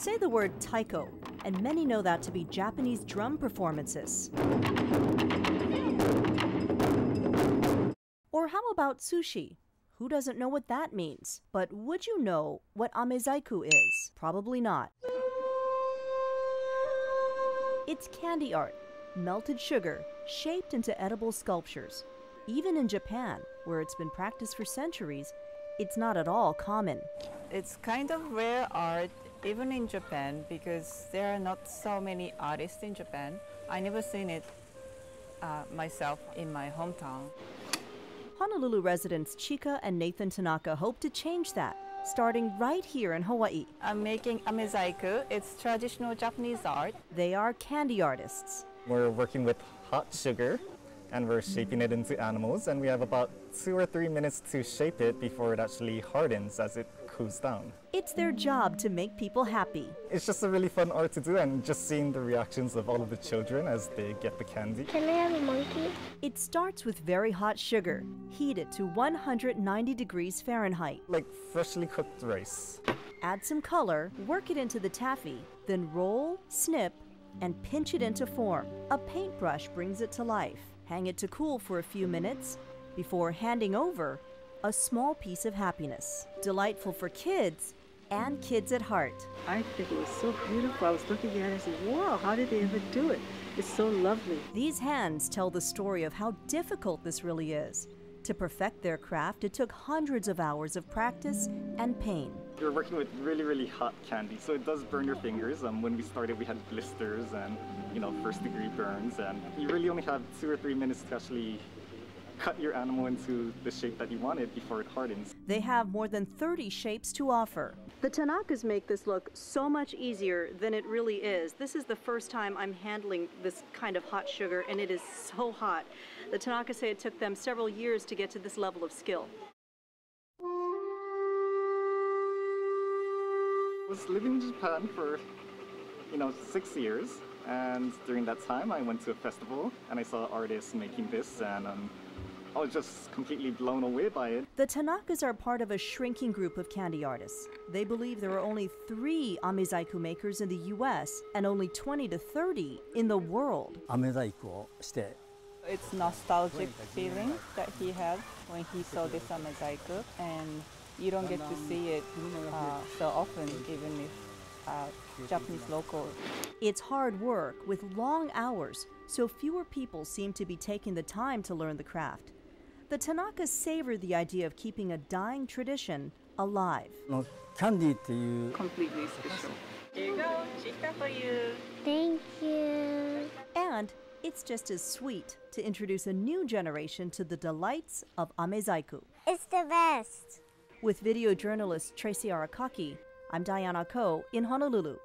Say the word taiko, and many know that to be Japanese drum performances. Or how about sushi? Who doesn't know what that means? But would you know what Amezaiku is? Probably not. It's candy art, melted sugar, shaped into edible sculptures. Even in Japan, where it's been practiced for centuries, it's not at all common. It's kind of rare art, even in Japan, because there are not so many artists in Japan. I never seen it myself in my hometown. Honolulu residents Chika and Nathan Tanaka hope to change that, starting right here in Hawaii. I'm making Amezaiku. It's traditional Japanese art. They are candy artists. We're working with hot sugar and we're shaping it into animals, and we have about 2 or 3 minutes to shape it before it actually hardens as it cools down. It's their job to make people happy. It's just a really fun art to do, and just seeing the reactions of all of the children as they get the candy. Can I have a monkey? It starts with very hot sugar, heated to 190 degrees Fahrenheit. Like freshly cooked rice. Add some color, work it into the taffy, then roll, snip, and pinch it into form. A paintbrush brings it to life. Hang it to cool for a few minutes before handing over a small piece of happiness. Delightful for kids and kids at heart. I think it was so beautiful. I was looking at it and said, wow, how did they ever do it? It's so lovely. These hands tell the story of how difficult this really is. To perfect their craft, it took hundreds of hours of practice and pain. You're working with really, really hot candy, so it does burn your fingers. When we started, we had blisters and, first-degree burns, and you really only have 2 or 3 minutes to actually cut your animal into the shape that you want it before it hardens. They have more than 30 shapes to offer. The Tanakas make this look so much easier than it really is. This is the first time I'm handling this kind of hot sugar, and it is so hot. The Tanakas say it took them several years to get to this level of skill. I was living in Japan for, 6 years, and during that time I went to a festival and I saw artists making this, and I was just completely blown away by it. The Tanakas are part of a shrinking group of candy artists. They believe there are only 3 Amezaiku makers in the US and only 20 to 30 in the world. It's nostalgic feeling that he had when he saw this Amezaiku, and you don't get to see it so often, even if Japanese local. It's hard work with long hours, so fewer people seem to be taking the time to learn the craft. The Tanakas savor the idea of keeping a dying tradition alive. Completely special. Here you go, Chika for you. Thank you. And it's just as sweet to introduce a new generation to the delights of Amezaiku. It's the best. With video journalist Tracy Arakaki, I'm Diane Ako in Honolulu.